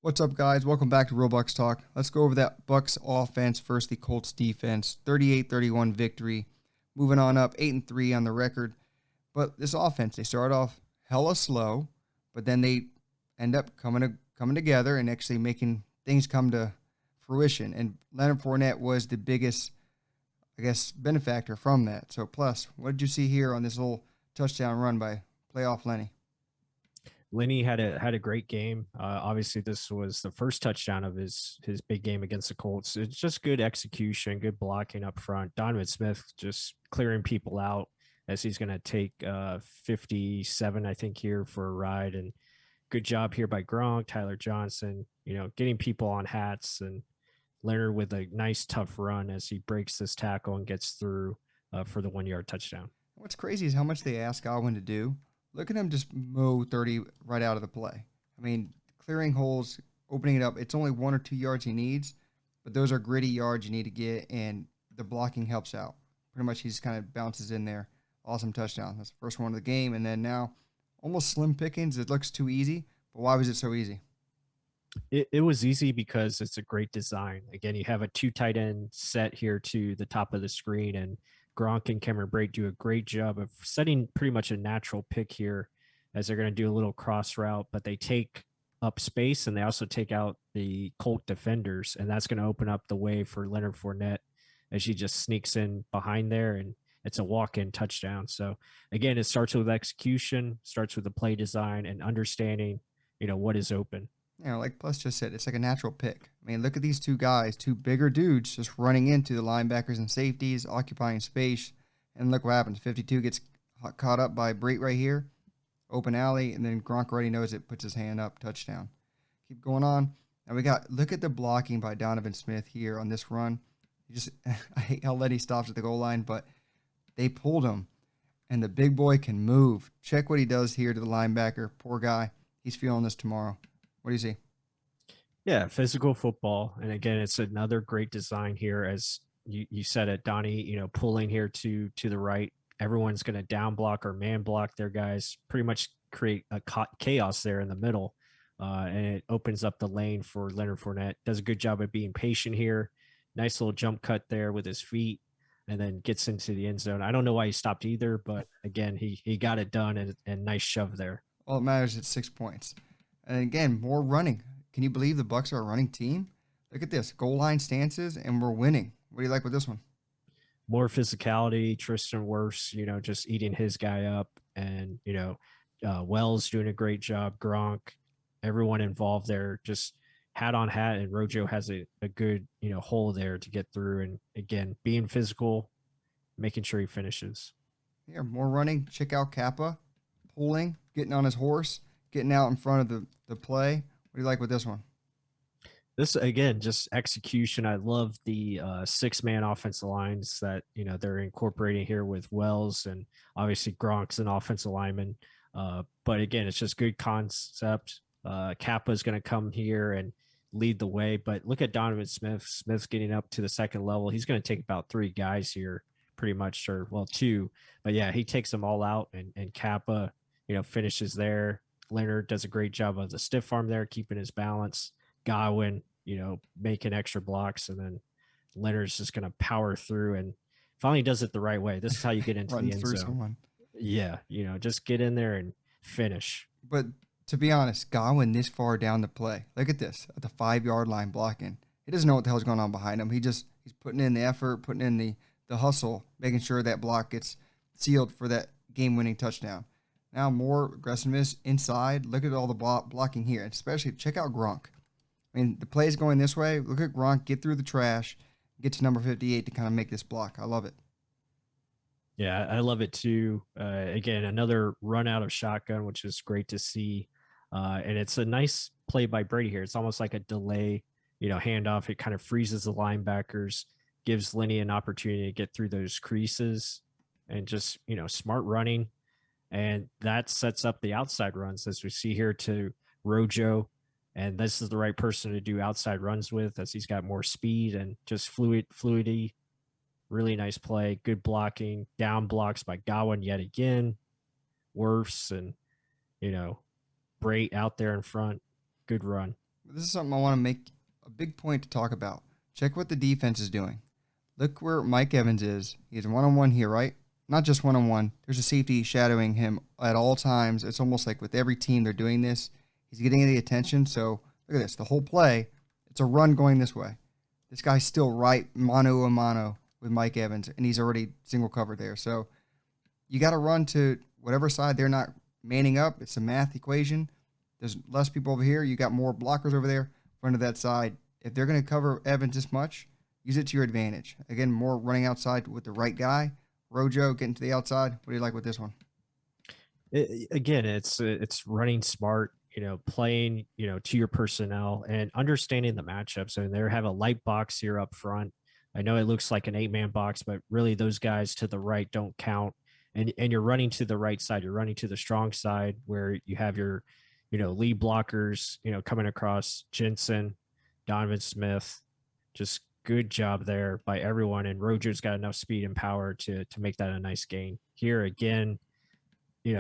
What's up, guys? Welcome back to Real Bucs Talk. Let's go over that Bucs offense versus the Colts defense. 38-31 victory. Moving on up, 8-3 on the record. But this offense, they start off hella slow, but then they end up coming together and actually making things come to fruition. And Leonard Fournette was the biggest, benefactor from that. So, plus, what did you see here on this little touchdown run by playoff Lenny? Lenny had a great game. Obviously, this was the first touchdown of his big game against the Colts. It's just good execution, good blocking up front. Donovan Smith just clearing people out as he's going to take 57, I think, here for a ride. And good job here by Gronk, Tyler Johnson. Getting people on hats, and Leonard with a nice tough run as he breaks this tackle and gets through for the 1 yard touchdown. What's crazy is how much they ask Godwin to do. Look at him just mow 30 right out of the play. I mean, clearing holes, opening it up. It's only 1 or 2 yards he needs, but those are gritty yards you need to get, and the blocking helps out. Pretty much he just kind of bounces in there. Awesome touchdown. That's the first one of the game. And then now, almost slim pickings. It looks too easy, but why was it so easy? It was easy because it's a great design. Again, you have a two tight end set here to the top of the screen, and Gronk and Cameron Brate do a great job of setting pretty much a natural pick here as they're going to do a little cross route, but they take up space and they also take out the Colt defenders, and that's going to open up the way for Leonard Fournette as he just sneaks in behind there, and it's a walk-in touchdown. So again, it starts with execution, starts with the play design and understanding, what is open. Like Plus just said, it's like a natural pick. I mean, look at these two guys, two bigger dudes just running into the linebackers and safeties, occupying space. And look what happens. 52 gets caught up by Brate right here. Open alley, and then Gronk already knows it, puts his hand up, touchdown. Keep going on. And look at the blocking by Donovan Smith here on this run. I hate how Letty stops at the goal line, but they pulled him. And the big boy can move. Check what he does here to the linebacker. Poor guy. He's feeling this tomorrow. What do you see? Yeah, physical football. And again, it's another great design here, as you said it, Donnie, pulling here to the right. Everyone's going to down block or man block their guys, pretty much create a chaos there in the middle. And it opens up the lane for Leonard Fournette. Does a good job of being patient here. Nice little jump cut there with his feet, and then gets into the end zone. I don't know why he stopped either, but again, he got it done, and nice shove there. All that matters is 6 points. And again, more running. Can you believe the Bucs are a running team? Look at this. Goal line stances, and we're winning. What do you like with this one? More physicality. Tristan Wirfs, just eating his guy up, and Wells doing a great job. Gronk, everyone involved there, just hat on hat, and Rojo has a good hole there to get through. And again, being physical, making sure he finishes. Yeah, more running. Check out Kappa, pulling, getting on his horse, getting out in front of the play. What do you like with this one? This again, just execution. I love the 6-man offensive lines that they're incorporating here with Wells, and obviously Gronk's an offensive lineman. But again, it's just good concept. Kappa is going to come here and lead the way. But look at Donovan Smith. Smith's getting up to the second level. He's going to take about 3 guys here, pretty much, or well, 2. But yeah, he takes them all out, and Kappa, finishes there. Leonard does a great job of the stiff arm there, keeping his balance. Godwin, making extra blocks, and then Leonard's just going to power through and finally does it the right way. This is how you get into the Runs end through zone. someone. Yeah, just get in there and finish. But to be honest, Godwin this far down the play. Look at this at the 5 yard line blocking. He doesn't know what the hell's going on behind him. He's putting in the effort, putting in the hustle, making sure that block gets sealed for that game winning touchdown. Now more aggressiveness inside. Look at all the blocking here, especially check out Gronk. I mean, the play is going this way. Look at Gronk get through the trash, get to number 58 to kind of make this block. I love it. Yeah, I love it too. Again, another run out of shotgun, which is great to see. And it's a nice play by Brady here. It's almost like a delay, handoff. It kind of freezes the linebackers, gives Lenny an opportunity to get through those creases, and just, smart running. And that sets up the outside runs, as we see here, to Rojo. And this is the right person to do outside runs with, as he's got more speed and just fluidity. Really nice play, good blocking, down blocks by Godwin yet again. Wirfs and, Brate out there in front. Good run. This is something I want to make a big point to talk about. Check what the defense is doing. Look where Mike Evans is. He's one-on-one here, right? Not just one-on-one. There's a safety shadowing him at all times. It's almost like with every team they're doing this. He's getting the attention. So look at this. The whole play, it's a run going this way. This guy's still right mano a mano with Mike Evans, and he's already single covered there. So you got to run to whatever side they're not manning up. It's a math equation. There's less people over here. You got more blockers over there. Run to that side. If they're going to cover Evans this much, use it to your advantage. Again, more running outside with the right guy. Rojo getting to the outside. What do you like with this one? Again, it's running smart, playing, to your personnel and understanding the matchups. So they have a light box here up front. I know it looks like an 8-man box, but really those guys to the right don't count. And you're running to the right side. You're running to the strong side where you have your, lead blockers, coming across Jensen, Donovan Smith. Just good job there by everyone. And Rojo's got enough speed and power to make that a nice gain. Here again,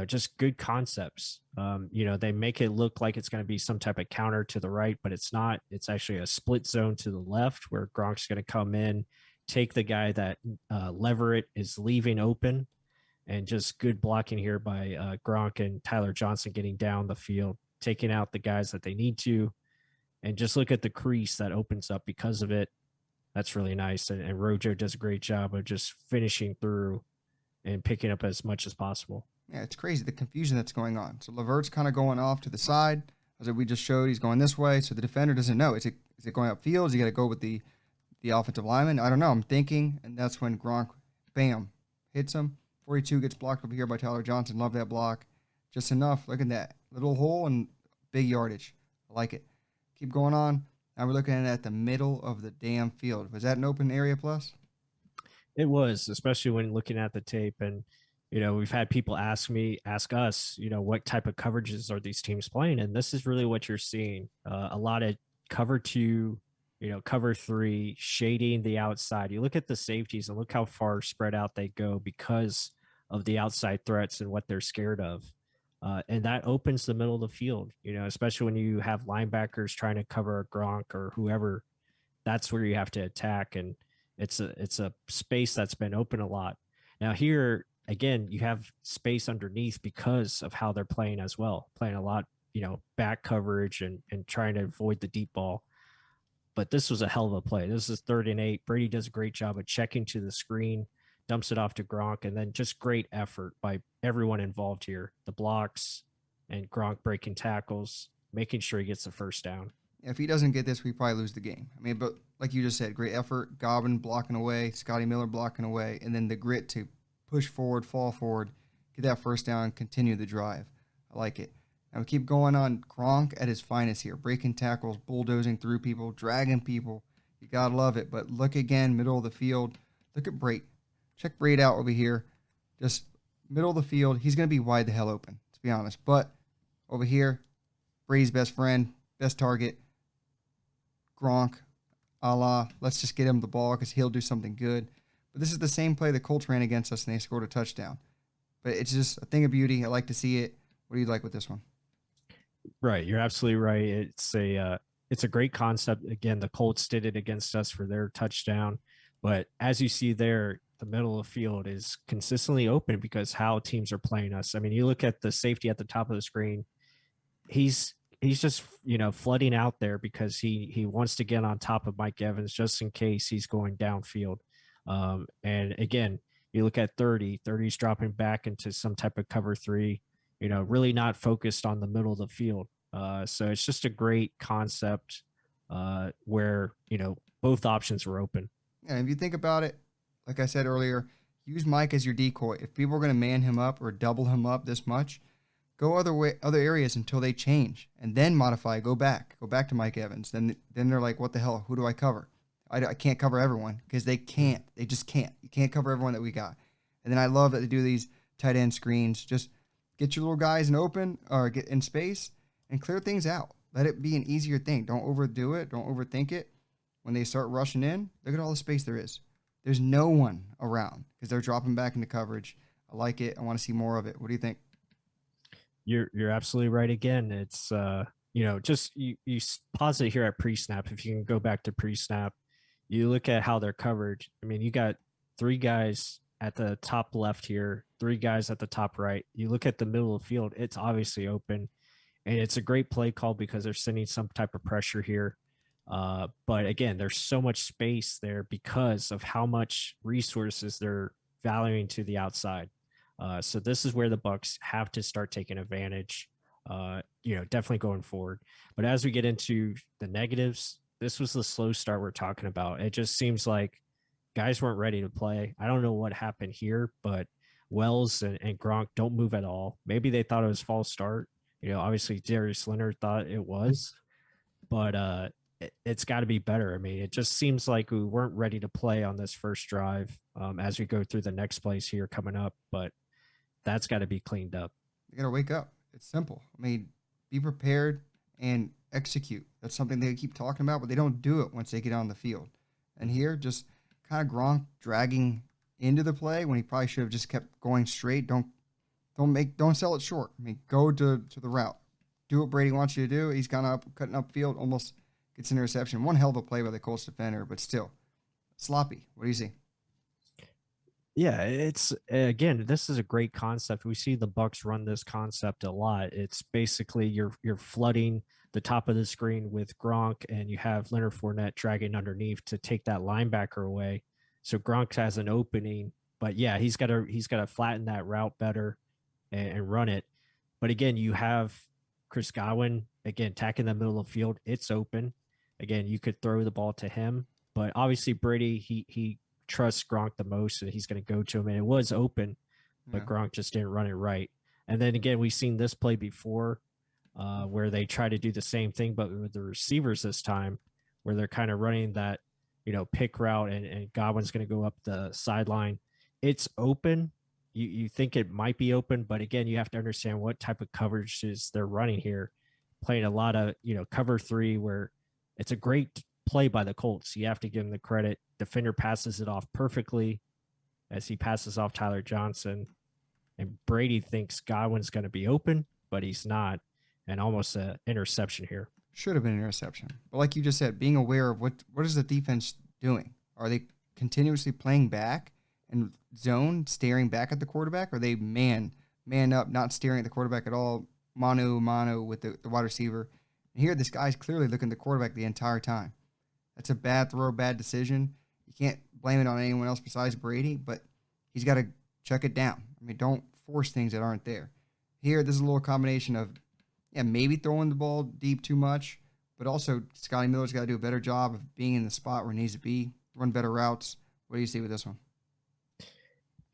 just good concepts. They make it look like it's going to be some type of counter to the right, but it's not. It's actually a split zone to the left where Gronk's going to come in, take the guy that Leverett is leaving open, and just good blocking here by Gronk and Tyler Johnson getting down the field, taking out the guys that they need to, and just look at the crease that opens up because of it. That's really nice. And Rojo does a great job of just finishing through and picking up as much as possible. Yeah, it's crazy, the confusion that's going on. So Levert's kind of going off to the side. As we just showed, he's going this way. So the defender doesn't know. Is it going upfield? Is he got to go with the offensive lineman? I don't know. I'm thinking. And that's when Gronk, bam, hits him. 42 gets blocked over here by Tyler Johnson. Love that block. Just enough. Look at that. Little hole and big yardage. I like it. Keep going on. Now we're looking at the middle of the damn field. Was that an open area plus? It was, especially when looking at the tape. And, we've had people ask us, what type of coverages are these teams playing? And this is really what you're seeing. A lot of cover 2, cover 3, shading the outside. You look at the safeties and look how far spread out they go because of the outside threats and what they're scared of. And that opens the middle of the field, especially when you have linebackers trying to cover a Gronk or whoever. That's where you have to attack. And it's a space that's been open a lot. Now here, again, you have space underneath because of how they're playing as well, playing a lot, back coverage and trying to avoid the deep ball. But this was a hell of a play. This is 3rd and 8. Brady does a great job of checking to the screen, dumps it off to Gronk, and then just great effort by everyone involved here. The blocks and Gronk breaking tackles, making sure he gets the first down. If he doesn't get this, we probably lose the game. I mean, but like you just said, great effort. Godwin blocking away, Scotty Miller blocking away, and then the grit to push forward, fall forward, get that first down, continue the drive. I like it. Now we keep going on. Gronk at his finest here, breaking tackles, bulldozing through people, dragging people. You gotta love it. But look again, middle of the field. Look at Brate. Check Brate out over here. Just middle of the field. He's gonna be wide the hell open, to be honest. But over here, Brady's best friend, best target. Gronk, let's just get him the ball because he'll do something good. But this is the same play the Colts ran against us and they scored a touchdown. But it's just a thing of beauty. I like to see it. What do you like with this one? Right, you're absolutely right. It's a great concept. Again, the Colts did it against us for their touchdown, but as you see there, the middle of the field is consistently open because how teams are playing us. I mean, you look at the safety at the top of the screen. He's just flooding out there because he wants to get on top of Mike Evans just in case he's going downfield. And again, you look at 30's dropping back into some type of cover 3. Really not focused on the middle of the field. So it's just a great concept where both options were open. And if you think about it, like I said earlier, use Mike as your decoy. If people are going to man him up or double him up this much, go other areas until they change, and then modify. Go back to Mike Evans. Then they're like, what the hell? Who do I cover? I can't cover everyone because they can't. They just can't. You can't cover everyone that we got. And then I love that they do these tight end screens. Just get your little guys in open or get in space and clear things out. Let it be an easier thing. Don't overdo it. Don't overthink it. When they start rushing in, look at all the space there is. There's no one around because they're dropping back into coverage. I like it. I want to see more of it. What do you think? You're absolutely right. Again, it's just you pause it here at pre-snap. If you can go back to pre-snap, you look at how they're covered. I mean, you got three guys at the top left here, three guys at the top right. You look at the middle of the field, it's obviously open. And it's a great play call because they're sending some type of pressure here. But again, there's so much space there because of how much resources they're valuing to the outside. So this is where the Bucs have to start taking advantage. Definitely going forward. But as we get into the negatives, this was the slow start we're talking about. It just seems like guys weren't ready to play. I don't know what happened here, but Wells and Gronk don't move at all. Maybe they thought it was false start. Obviously Darius Leonard thought it was, but it's got to be better. I mean, it just seems like we weren't ready to play on this first drive as we go through the next plays here coming up, but that's got to be cleaned up. You got to wake up. It's simple. I mean, be prepared and execute. That's something they keep talking about, but they don't do it once they get on the field. And here, just kind of Gronk dragging into the play when he probably should have just kept going straight. Don't sell it short. I mean, go to the route. Do what Brady wants you to do. He's cutting upfield, almost gets an interception. One hell of a play by the Colts defender, but still sloppy. What do you see? Yeah, it's again, this is a great concept. We see the Bucs run this concept a lot. It's basically you're flooding the top of the screen with Gronk, and you have Leonard Fournette dragging underneath to take that linebacker away. So Gronk has an opening, but yeah, he's got to flatten that route better and run it. But again, you have Chris Godwin again attacking the middle of the field. It's open. Again, you could throw the ball to him, but obviously Brady he trusts Gronk the most, and he's going to go to him. And it was open, but Gronk just didn't run it right. And then again, we've seen this play before where they try to do the same thing, but with the receivers this time, where they're kind of running that, pick route, and Godwin's going to go up the sideline. It's open. You think it might be open, but again, you have to understand what type of coverages they're running here. Playing a lot of, cover three, where it's a great play by the Colts. You have to give them the credit. Defender passes it off perfectly as he passes off Tyler Johnson. And Brady thinks Godwin's going to be open, but he's not. And almost an interception here. Should have been an interception. But like you just said, being aware of what is the defense doing? Are they continuously playing back and zone, staring back at the quarterback? Or are they man up, not staring at the quarterback at all, mano with the wide receiver? And here, this guy's clearly looking at the quarterback the entire time. That's a bad throw, bad decision. You can't blame it on anyone else besides Brady, but he's got to check it down. I mean, don't force things that aren't there. Here, this is a little combination of, maybe throwing the ball deep too much, but also Scotty Miller's got to do a better job of being in the spot where he needs to be, run better routes. What do you see with this one?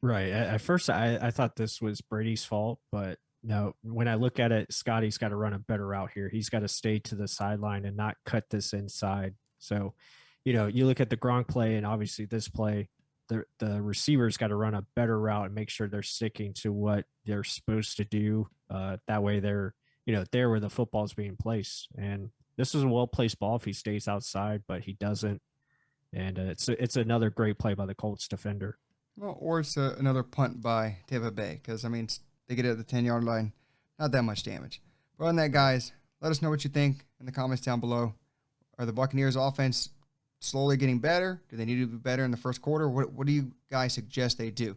Right. At first, I thought this was Brady's fault, but no, when I look at it, Scotty's got to run a better route here. He's got to stay to the sideline and not cut this inside. So, you look at the Gronk play, and obviously this play, the receiver's got to run a better route and make sure they're sticking to what they're supposed to do. That way they're, there where the football is being placed. And this is a well-placed ball if he stays outside, but he doesn't. And it's another great play by the Colts defender. Well, or it's another punt by Tampa Bay, because, they get it at the 10-yard line. Not that much damage. But on that, guys, let us know what you think in the comments down below. Are the Buccaneers offense slowly getting better? Do they need to be better in the first quarter? What do you guys suggest they do?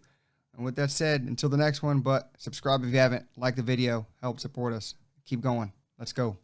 And with that said, until the next one, but subscribe if you haven't. Like the video. Help support us. Keep going. Let's go.